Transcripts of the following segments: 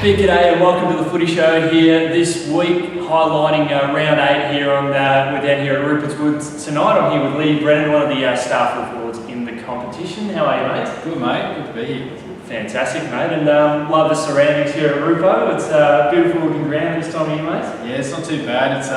Big g'day and welcome to the Footy Show here this week, highlighting round 8 here on we're down here at Rupertswood tonight. I'm here with Leigh Brennan, one of the staff reporters in the competition. How are you, mate? Good, mate. Good to be here. Fantastic, mate, and love the surroundings here at Rupo. It's a beautiful looking ground this time of year, mate. Yeah, it's not too bad. It's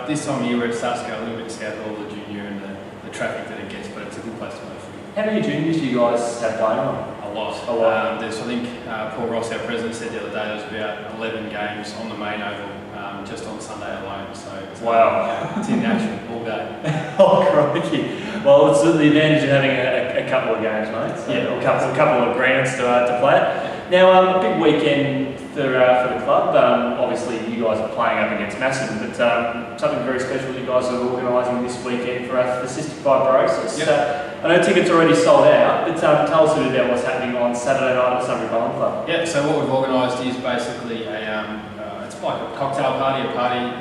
this time of year where it starts to go a little bit south of all the junior and the traffic that it gets, but it's a good place to play footy. How many juniors do you guys have playing on? A lot. There's, I think, Paul Ross, our president, said the other day there's about 11 games on the main oval just on Sunday alone. So it's, wow, it's in action all day. Oh, crikey. Well, it's the advantage of having a couple of games, mate. So yeah, a couple of grounds to play at. Now, a big weekend for the club. Obviously, you guys are playing up against Macedon, but something very special you guys are organising this weekend for us, the cystic fibrosis. Yep. I know tickets are already sold out, but tell us a bit about what's happening on Saturday night at Sunbury Bowling Club. Yeah, so what we've organised is basically it's like a cocktail party,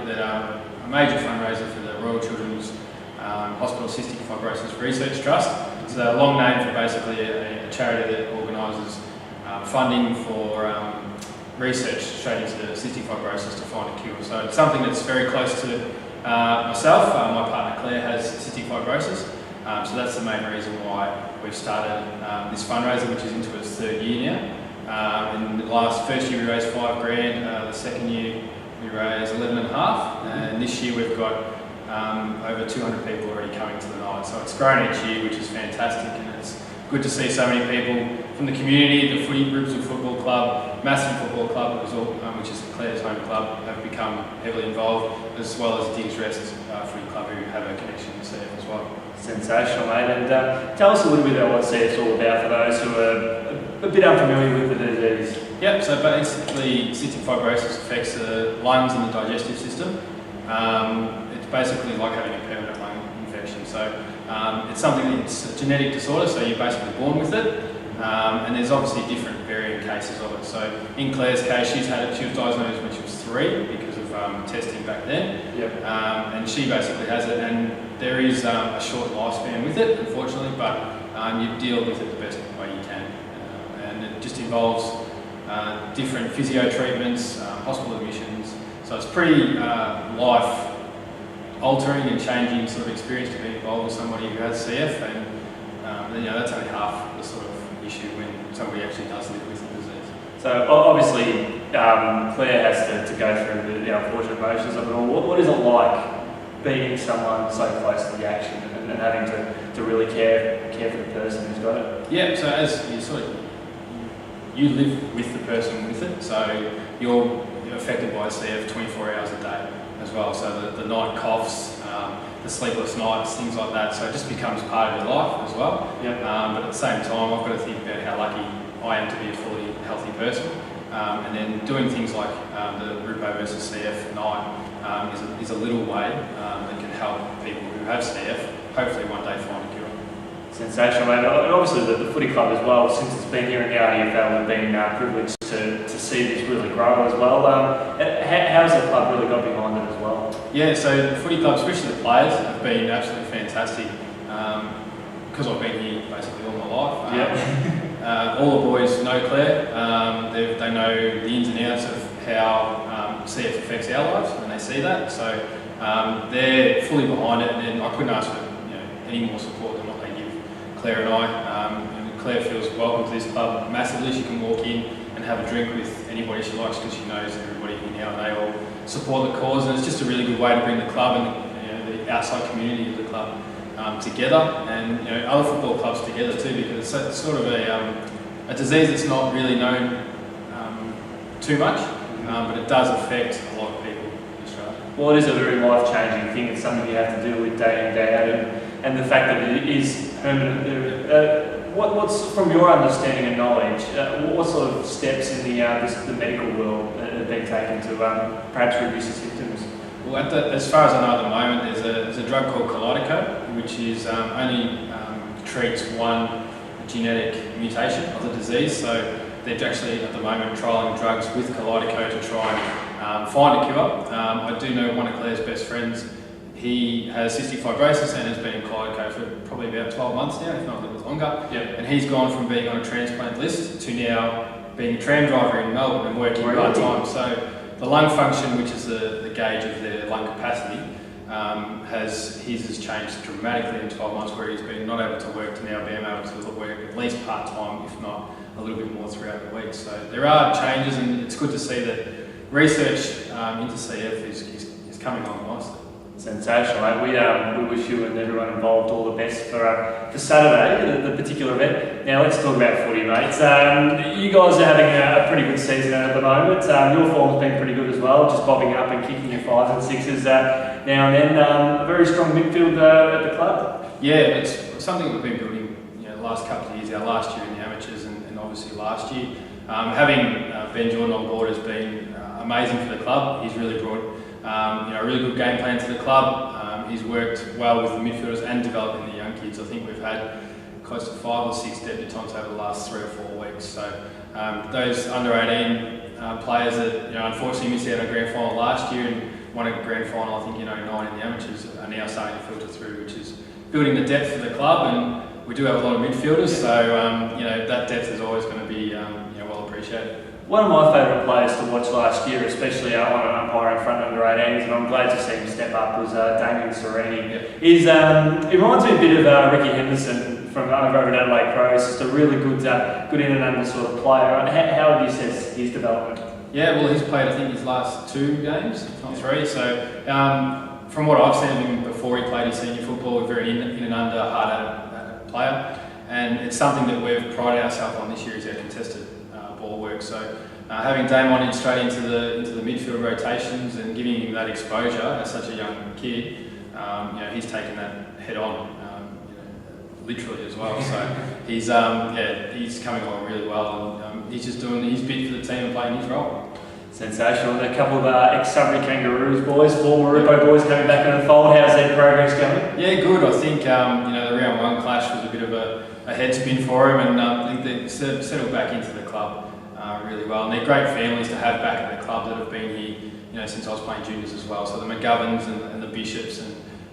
that a major fundraiser for the Royal Children's Hospital Cystic Fibrosis Research Trust. It's a long name for basically a charity that organises funding for research straight into cystic fibrosis to find a cure. So it's something that's very close to myself. My partner Claire has cystic fibrosis. So that's the main reason why we've started this fundraiser, which is into its third year now. In the first year we raised $5,000, the second year we raised 11.5, and this year we've got over 200 people already coming to the night. So it's grown each year, which is fantastic, and it's good to see so many people from the community. The Rupertswood Football Club, Macedon Football Club, which is Claire's home club, have become heavily involved, as well as Diggs Rest Footy Club, who have a connection to CF as well. Sensational, mate. And tell us a little bit about what CF's all about for those who are a bit unfamiliar with the disease. Yep, so basically cystic fibrosis affects the lungs and the digestive system. It's basically like having a permanent lung infection. So it's something that's a genetic disorder, so you're basically born with it. And there's obviously different varying cases of it. So in Claire's case, she was diagnosed when she was 3 because of testing back then. Yep. And she basically has it, and there is a short lifespan with it, unfortunately, but you deal with it the best way you can. And it just involves different physio treatments, hospital admissions. So it's pretty life altering and changing sort of experience to be involved with somebody who has CF, and that's only half the sort of issue when somebody actually does live with the disease. So obviously Claire has to go through the unfortunate emotions of it all. What is it like being someone so close to the action and having to really care for the person who's got it? Yeah, so as you live with the person with it, so you're affected by CF 24 hours a day as well. So the night coughs, the sleepless nights, things like that. So it just becomes part of your life as well. Yep. But at the same time, I've got to think about how lucky I am to be a fully healthy person. And then doing things like the Rupo versus CF night is a little way that can help people who have CF hopefully one day find a cure. Sensational, mate. And obviously the footy club as well, since it's been here in the AFL, we've been privileged to see this really grow as well. How's the club really got behind it as well? Yeah, so the footy club, especially the players, have been absolutely fantastic because I've been here basically all my life. Yeah. All the boys know Claire. They know the ins and outs of how CF affects our lives, and they see that. So they're fully behind it, and I couldn't ask for any more support than what they give Claire and I. And Claire feels welcome to this club massively. She can walk in and have a drink with anybody she likes because she knows everybody here now, and they all support the cause. And it's just a really good way to bring the club and the outside community of the club together, and other football clubs together too, because it's sort of a disease that's not really known too much, but it does affect a lot of people in Australia. Well, it is a very life-changing thing. It's something you have to deal with day in, day out, and the fact that it is permanent. What's from your understanding and knowledge, what sort of steps in the medical world have been taken to perhaps reduce the symptoms? Well, as far as I know at the moment, there's a drug called Kalydeco, which is only treats one genetic mutation of the disease. So they're actually at the moment trialling drugs with Kalydeco to try and find a cure. I do know one of Claire's best friends. He has cystic fibrosis and has been in Kalydeco for probably about 12 months now, if not a little longer. Yep. And he's gone from being on a transplant list to now being a tram driver in Melbourne and working part-time. So the lung function, which is the gauge of their lung capacity, his has changed dramatically in 12 months, where he's been not able to work to now being able to work at least part-time, if not a little bit more throughout the week. So there are changes, and it's good to see that research into CF is coming on nicely. Sensational, mate. We wish you and everyone involved all the best for Saturday, the particular event. Now let's talk about footy, mates. You guys are having a pretty good season at the moment. Your form's been pretty good as well, just bobbing up and kicking your 5s and 6s now and then. A very strong midfield at the club. Yeah, it's something we've been building, the last couple of years. Our last year in the amateurs, and obviously last year. Having Ben Jordan on board has been amazing for the club. He's really brought a really good game plan to the club. He's worked well with the midfielders and developing the young kids. I think we've had close to 5 or 6 debutants over the last 3 or 4 weeks. So those under 18 players that unfortunately missed out on a grand final last year and won a grand final, I think 9 in the amateurs, are now starting to filter through, which is building the depth for the club. And we do have a lot of midfielders, so that depth is always going to be well appreciated. One of my favourite players to watch last year, especially on an umpire in front under 18s, and I'm glad to see him step up, was Damien Sereni. It reminds me a bit of Ricky Henderson from over at Adelaide Crows. Just a really good in and under sort of player. How would you assess his development? Yeah, well, he's played, I think, his last 2 games, if not 3. So from what I've seen of him before he played his senior football, a very in and under, hard player, and it's something that we've prided ourselves on this year, is our contested ball work. So having Damon in straight into the midfield rotations and giving him that exposure as such a young kid, he's taken that head on, literally as well. So he's coming along really well, and he's just doing his bit for the team and playing his role. Sensational. And a couple of ex-Sudbury Kangaroos boys, former Rupo boys coming back in the fold. How's their progress going? Yeah, good. I think the round 1 clash was a bit of a head spin for him, and I think they settled back into the club really well. And they're great families to have back at the club that have been here, since I was playing juniors as well. So the McGoverns and the Bishops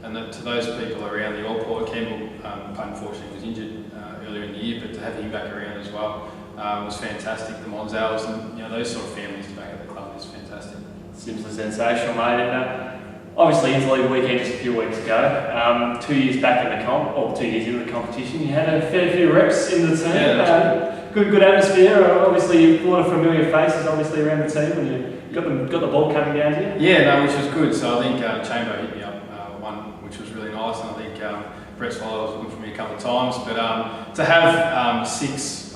and to those people around the Allport. Campbell, unfortunately, was injured earlier in the year, but to have him back around as well was fantastic. The Monzels and those sort of families back at the club is fantastic. Simply sensational, mate. And obviously, Interleague weekend just a few weeks ago. 2 years back in the comp, or 2 years into the competition, you had a fair few reps in the team. Yeah, good atmosphere. Obviously, a lot of familiar faces, obviously around the team, when you got the ball coming down to you. Yeah, which was good. So I think Chamber hit me up one, which was really nice, and I think Brett Swallow was looking for me a couple of times. But to have 6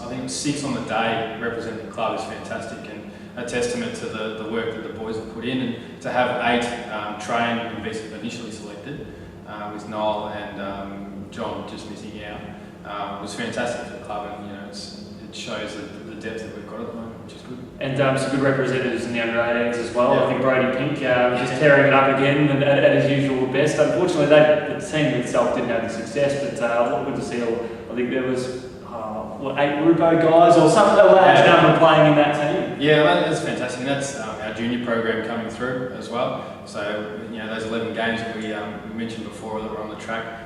on the day representing the club is fantastic, and a testament to the work that the boys have put in. And to have 8 trained and be initially selected, with Noel and John just missing out, was fantastic for the club, and it shows the depth that we've got at the moment, which is good. And some good representatives in the under 18s as well. Yeah. I think Brody Pink just tearing it up again at his usual best. Unfortunately, the team itself didn't have the success, but good to see. I think there was 8 Rupo guys or something, a large number playing in that team. Yeah, that's fantastic. And that's our junior program coming through as well. So those 11 games that we mentioned before that were on the track.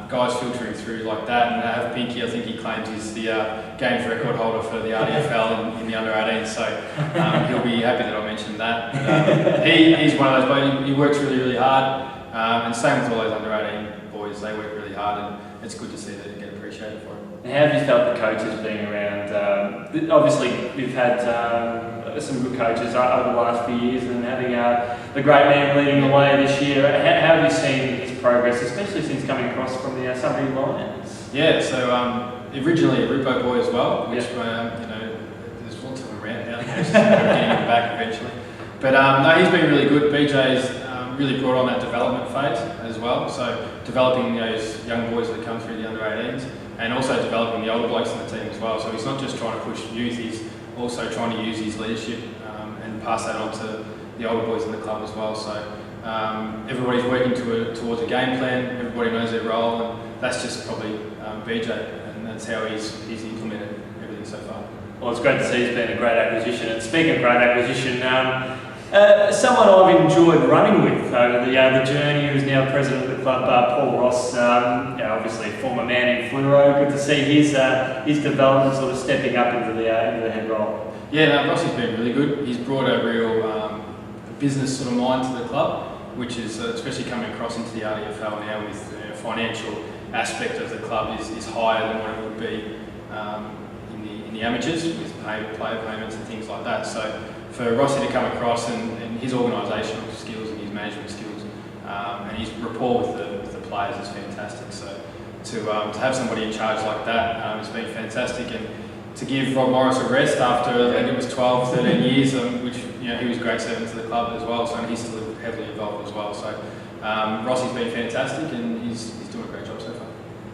Guys filtering through like that, and have Pinky, I think he claims he's the games record holder for the RDFL in the under 18, so he'll be happy that I mentioned that. He's one of those boys, he works really, really hard, and same with all those under 18 boys, they work really hard, and it's good to see that they get appreciated for it. And how have you felt the coaches being around? Obviously, we've had some good coaches over the last few years, and having the great man leading the way this year. How have you seen his progress, especially since coming across from the Sudbury Lions? Yeah, so originally a Rupo boy as well, which there's lots of them around now. Getting him back eventually, but no, he's been really good. BJ's really brought on that development phase as well. So developing those young boys that come through the under 18s, and also developing the older blokes in the team as well. So he's not just trying to push youth, he's also trying to use his leadership and pass that on to the older boys in the club as well. So everybody's working towards a game plan, everybody knows their role, and that's just probably BJ, and that's how he's implemented everything so far. Well, it's great to see it's been a great acquisition. And speaking of great acquisition, Someone I've enjoyed running with over the journey, who's now president of the club, Paul Ross, obviously a former man in fluoro. Good to see his development sort of stepping up into the head role. Yeah, no, Rossi's been really good. He's brought a real business sort of mind to the club, which is especially coming across into the RDFL now with financial aspect of the club is higher than what it would be in the amateurs with player payments and things like that. So for Rossi to come across and his organisational skills and his management skills and his rapport with the players is fantastic. So to have somebody in charge like that has been fantastic, and to give Rob Morris a rest after I think it was 12, 13 years, which he was a great servant to the club as well. So and he's still heavily involved as well. So Rossi's been fantastic, and he's doing a great job so far.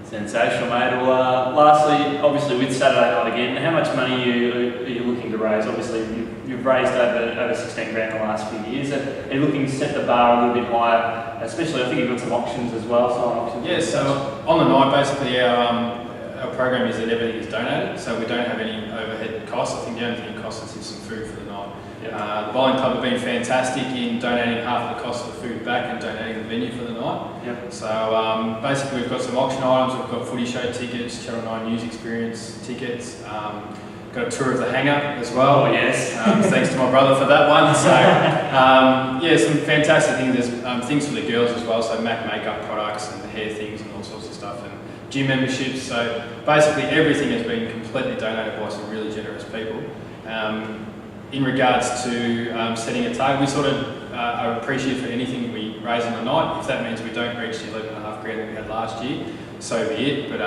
Sensational, mate. Well, lastly, obviously with Saturday night again, how much money are you looking to raise? Obviously, you've raised over 16 grand in the last few years. Are you looking to set the bar a little bit higher? Especially, I think you've got some auctions as well. Silent auctions. Yeah. So on the night, basically, our program is that everything is donated, so we don't have any overhead costs. I think the only thing it costs us is some food for the night. Yep. The bowling club have been fantastic in donating half of the cost of the food back and donating the venue for the night. Yep. So basically we've got some auction items, we've got footy show tickets, Channel 9 News Experience tickets, got a tour of the hangar as well. Oh yes. Thanks to my brother for that one. So yeah, some fantastic things. There's things for the girls as well, so MAC makeup products and hair things and all sorts of stuff, and gym memberships. So basically everything has been completely donated by some really generous people. In regards to setting a target, we sort of are appreciative for anything we raise on the night. If that means we don't reach the 11.5 grand that we had last year, so be it. But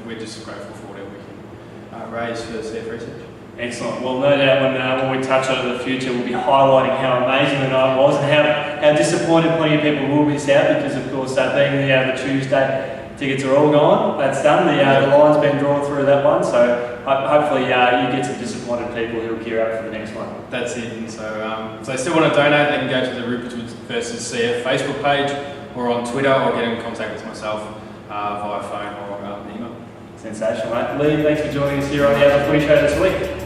we're just grateful for whatever we can raise for CF Research. Excellent. Well, no doubt when we touch on the future, we'll be highlighting how amazing the night was and how disappointed plenty of people will miss out, because of course being the Tuesday, tickets are all gone. That's done. The line's been drawn through that one. So hopefully you get some disappointed people who will gear up for the next one. That's it. And so if they still want to donate, they can go to the Rupertswood versus CF Facebook page, or on Twitter, or get in contact with myself via phone or email. Sensational, mate. Leigh, thanks for joining us here on the Footy Show this week.